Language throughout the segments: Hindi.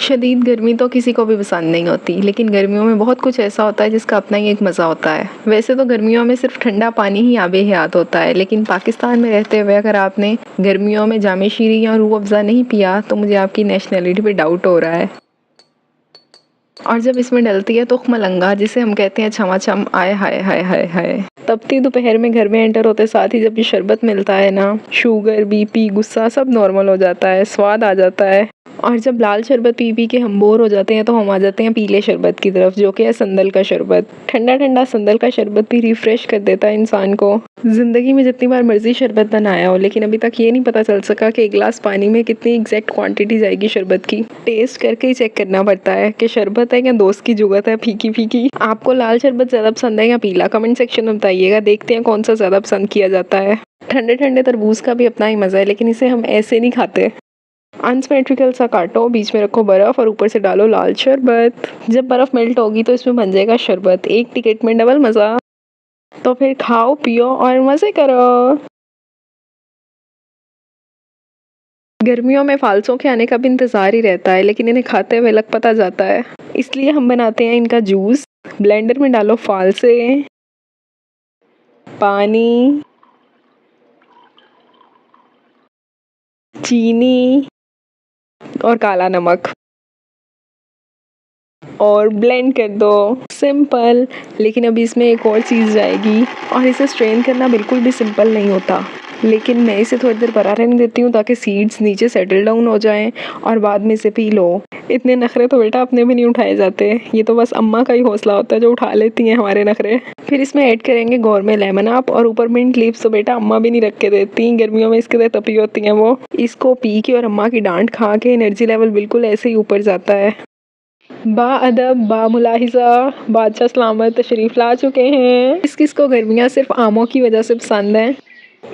शदीद गर्मी तो किसी को भी पसंद नहीं होती, लेकिन गर्मियों में बहुत कुछ ऐसा होता है जिसका अपना ही एक मज़ा होता है। वैसे तो गर्मियों में सिर्फ ठंडा पानी ही आबे हयात होता है, लेकिन पाकिस्तान में रहते हुए अगर आपने गर्मियों में जामे शीरी या रूह अफ़ज़ा नहीं पिया तो मुझे आपकी नेशनलिटी पे डाउट हो रहा है। और जब इसमें डलती है तुख मलंगा, जिसे हम कहते हैं छमाछम, आय हाय हाय हाय हाय। तपती दोपहर में घर में एंटर होते साथ ही जब ये शरबत मिलता है ना, शुगर, बीपी, गुस्सा सब नॉर्मल हो जाता है, स्वाद आ जाता है। और जब लाल शरबत पी पी के हम बोर हो जाते हैं तो हम आ जाते हैं पीले शरबत की तरफ, जो कि है संदल का शरबत। ठंडा ठंडा संदल का शरबत भी रिफ्रेश कर देता है इंसान को। ज़िंदगी में जितनी बार मर्जी शरबत बनाया हो, लेकिन अभी तक ये नहीं पता चल सका कि एक गिलास पानी में कितनी एग्जैक्ट क्वांटिटी जाएगी शरबत की। टेस्ट करके ही चेक करना पड़ता है कि शरबत है या दोस्त की जुगत है फीकी फीकी। आपको लाल शरबत ज़्यादा पसंद है या पीला? कमेंट सेक्शन में बताइएगा, देखते हैं कौन सा ज़्यादा पसंद किया जाता है। ठंडे ठंडे तरबूज का भी अपना ही मज़ा है, लेकिन इसे हम ऐसे नहीं खाते। अनसिमेट्रिकल सा काटो, बीच में रखो बर्फ़ और ऊपर से डालो लाल शरबत। जब बर्फ़ मेल्ट होगी तो इसमें बन जाएगा शरबत। एक टिकट में डबल मज़ा। तो फिर खाओ पियो और मज़े करो। गर्मियों में फालसों के आने का भी इंतज़ार ही रहता है, लेकिन इन्हें खाते हुए लग पता जाता है। इसलिए हम बनाते हैं इनका जूस। ब्लेंडर में डालो फालसे, पानी, चीनी और काला नमक और ब्लेंड कर दो। सिंपल। लेकिन अभी इसमें एक और चीज़ जाएगी, और इसे स्ट्रेन करना बिल्कुल भी सिंपल नहीं होता। लेकिन मैं इसे थोड़ी देर परा रहने देती हूँ ताकि सीड्स नीचे सेटल डाउन हो जाएं और बाद में इसे पी लो। इतने नखरे तो बेटा अपने भी नहीं उठाए जाते, ये तो बस अम्मा का ही हौसला होता है जो उठा लेती हैं हमारे नखरे। फिर इसमें ऐड करेंगे गौरमेट लेमन आप, और ऊपर मिंट लीव्स तो बेटा अम्मा भी नहीं रख के देती, गर्मियों में इसके लिए तपी होती हैं वो। इसको पी के और अम्मा की डांट खा के एनर्जी लेवल बिल्कुल ऐसे ही ऊपर जाता है। बा अदब, बा मुलाहिज़ा, बादशाह सलामत तशरीफ़ ला चुके हैं। किस किस को गर्मियाँ सिर्फ आमों की वजह से पसंद हैं?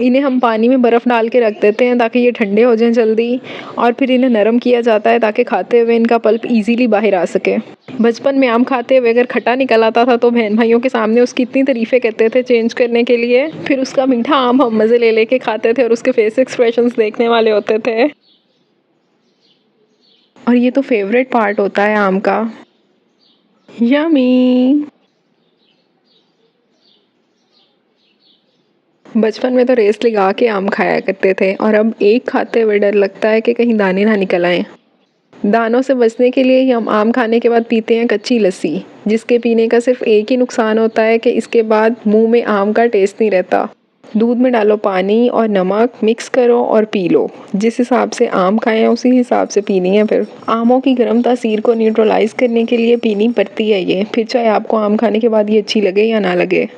इन्हें हम पानी में बर्फ़ डाल के रख देते हैं ताकि ये ठंडे हो जाएं जल्दी, और फिर इन्हें नरम किया जाता है ताकि खाते हुए इनका पल्प इजीली बाहर आ सके। बचपन में आम खाते हुए अगर खट्टा निकल आता था तो बहन भाइयों के सामने उसकी इतनी तारीफ़ें करते थे चेंज करने के लिए। फिर उसका मीठा आम हम मज़े ले लेके खाते थे और उसके फेस एक्सप्रेशंस देखने वाले होते थे। और ये तो फेवरेट पार्ट होता है आम का। यमी। बचपन में तो रेस लगा के आम खाया करते थे, और अब एक खाते हुए डर लगता है कि कहीं दाने ना निकल आएं। दानों से बचने के लिए ही हम आम खाने के बाद पीते हैं कच्ची लस्सी, जिसके पीने का सिर्फ एक ही नुकसान होता है कि इसके बाद मुंह में आम का टेस्ट नहीं रहता। दूध में डालो पानी और नमक, मिक्स करो और पी लो। जिस हिसाब से आम खाएं उसी हिसाब से पीनी है। फिर आमों की गर्म तासीर को न्यूट्रलाइज करने के लिए पीनी पड़ती है ये, फिर चाहे आपको आम खाने के बाद ये अच्छी लगे या ना लगे।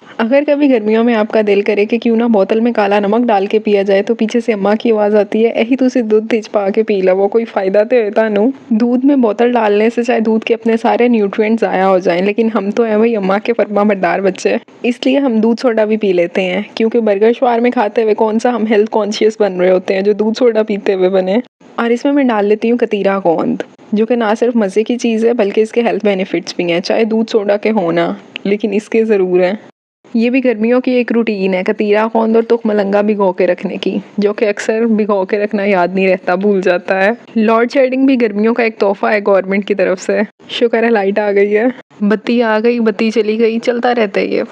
अगर कभी गर्मियों में आपका दिल करे कि क्यों ना बोतल में काला नमक डाल के पिया जाए, तो पीछे से अम्मा की आवाज़ आती है, यही तुसी दूध तिज पा के पी लवो, कोई फ़ायदा तो है तानू। दूध में बोतल डालने से चाहे दूध के अपने सारे न्यूट्रिएंट्स ज़ाया हो जाएं, लेकिन हम तो हैं वही अम्मा के फरमाबरदार बच्चे। इसलिए हम दूध सोडा भी पी लेते हैं, क्योंकि बर्गर शवारमे खाते हुए कौन सा हम हेल्थ कॉन्शियस बन रहे होते हैं जो दूध सोडा पीते हुए बने। और इसमें मैं डाल लेती हूँ कतीरा गोंद, जो कि ना सिर्फ मज़े की चीज़ है बल्कि इसके हेल्थ बेनिफिट्स भी हैं, चाहे दूध सोडा के होना, लेकिन इसके ज़रूर हैं। ये भी गर्मियों की एक रूटीन है, कतीरा गोंद और तुख मलंगा भिगो के रखने की, जो कि अक्सर भिगो के रखना याद नहीं रहता, भूल जाता है। लॉर्ड शेडिंग भी गर्मियों का एक तोहफा है गवर्नमेंट की तरफ से। शुक्र है लाइट आ गई है। बत्ती आ गई, बत्ती चली गई, चलता रहता है ये।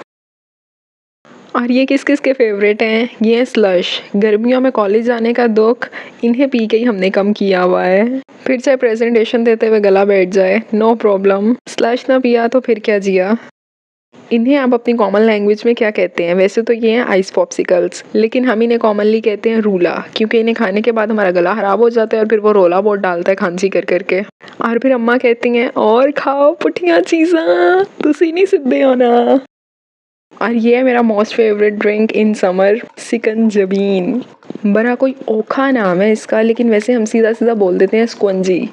और ये किस किस के फेवरेट हैं? ये स्लश। गर्मियों में कॉलेज जाने का दुख इन्हें पी के ही हमने कम किया हुआ है। फिर चाहे प्रेजेंटेशन देते हुए गला बैठ जाए, नो प्रॉब्लम। स्लश ना पिया तो फिर क्या जिया। इन्हें आप अपनी कॉमन लैंग्वेज में क्या कहते हैं? वैसे तो ये हैं आइस पॉप्सिकल्स, लेकिन हम इन्हें कॉमनली कहते हैं रूला, क्योंकि इन्हें खाने के बाद हमारा गला खराब हो जाता है और फिर वो रोला बहुत डालता है खांसी कर करके। और फिर अम्मा कहती हैं, और खाओ पुठिया चीज़ां, तुसी नहीं सिद्धे होना। और ये है मेरा most favourite drink in summer, सिकंजबीन। बड़ा कोई ओखा नाम है इसका, लेकिन वैसे हम सीधा सीधा बोल देते हैं स्क्वंजी।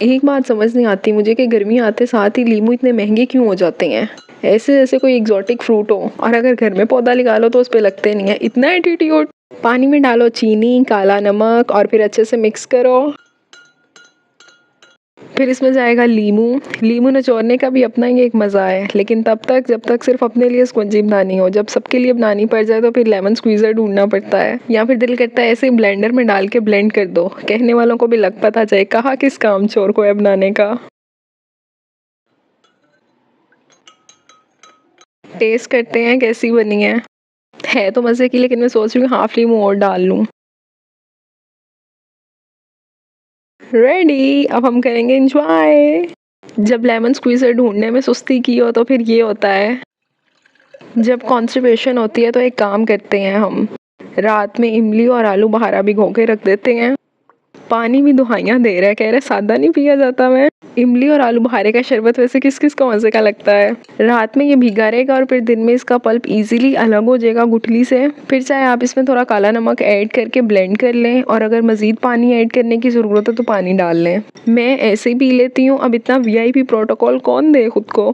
एक बात समझ नहीं आती मुझे कि गर्मी आते साथ ही लीमू इतने महंगे क्यों हो जाते हैं, ऐसे जैसे कोई एग्जॉटिक फ्रूट हो, और अगर घर में पौधा लगा लो तो उस पर लगते नहीं है। इतना एटीट्यूड। पानी में डालो चीनी, काला नमक और फिर अच्छे से मिक्स करो। फिर इसमें जाएगा लीमू। लीमू निचोड़ने का भी अपना ही एक मज़ा है, लेकिन तब तक जब तक सिर्फ अपने लिए स्क्वंजी बनानी हो। जब सबके लिए बनानी पड़ जाए तो फिर लेमन स्क्वीज़र ढूंढना पड़ता है, या फिर दिल करता है ऐसे ब्लेंडर में डाल के ब्लेंड कर दो, कहने वालों को भी लग पता जाए कहाँ किस काम चोर को है बनाने का। टेस्ट करते हैं कैसी बनी है तो मज़े की, लेकिन मैं सोच रही हूँ हाफ लीमू और डाल लूँ। रेडी, अब हम करेंगे एंजॉय। जब लेमन स्क्वीज़र ढूंढने में सुस्ती की हो तो फिर ये होता है। जब कॉन्स्टिपेशन होती है तो एक काम करते हैं, हम रात में इमली और आलू बहारा भिगो के रख देते हैं। पानी भी दुहाइयाँ दे रहा है, कह रहे सादा नहीं पिया जाता। मैं इमली और आलू बुखारे का शरबत वैसे किस किस को मज़े का लगता है। रात में ये भीगा रहेगा और फिर दिन में इसका पल्प इजीली अलग हो जाएगा गुठली से। फिर चाहे आप इसमें थोड़ा काला नमक ऐड करके ब्लेंड कर लें, और अगर मज़ीद पानी ऐड करने की ज़रूरत है तो पानी डाल लें। मैं ऐसे ही पी लेती हूँ। अब इतना VIP प्रोटोकॉल कौन दे खुद को।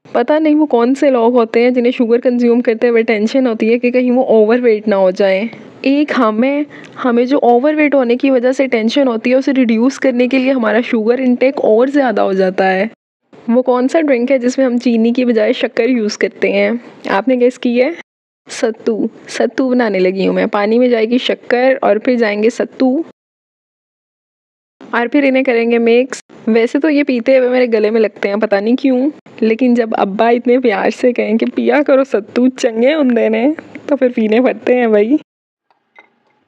पता नहीं वो कौन से लोग होते हैं जिन्हें शुगर कंज्यूम करते हुए टेंशन होती है कि कहीं वो ओवरवेट ना हो जाए। एक हमें जो ओवरवेट होने की वजह से टेंशन होती है, उसे रिड्यूस करने के लिए हमारा शुगर इनटेक और ज़्यादा हो जाता है। वो कौन सा ड्रिंक है जिसमें हम चीनी की बजाय शक्कर यूज़ करते हैं? आपने गेस की है? सत्तू बनाने लगी हूँ मैं। पानी में जाएगी शक्कर और फिर जाएंगे सत्तू, और फिर इन्हें करेंगे मिक्स। वैसे तो ये पीते हुए मेरे गले में लगते हैं, पता नहीं क्यों, लेकिन जब अब्बा इतने प्यार से कहें कि पिया करो सत्तू चंगे होंदे ने, तो फिर पीने पड़ते हैं भाई।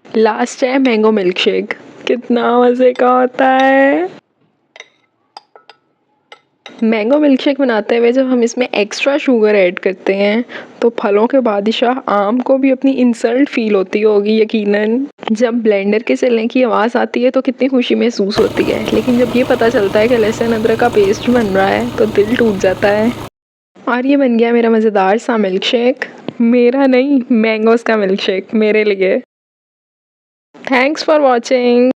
लास्ट है मैंगो मिल्क शेक। कितना मज़े का होता है। मैंगो मिल्क शेक बनाते हुए जब हम इसमें एक्स्ट्रा शुगर ऐड करते हैं तो फलों के बादशाह आम को भी अपनी इंसल्ट फील होती होगी यकीनन। जब ब्लेंडर के चलने की आवाज़ आती है तो कितनी खुशी महसूस होती है, लेकिन जब ये पता चलता है कि लहसुन अदरक का पेस्ट बन रहा है तो दिल टूट जाता है। और ये बन गया मेरा मज़ेदार सा मिल्क शेक। मेरा नहीं, मैंगोज़ का मिल्क शेक मेरे लिए। Thanks for watching.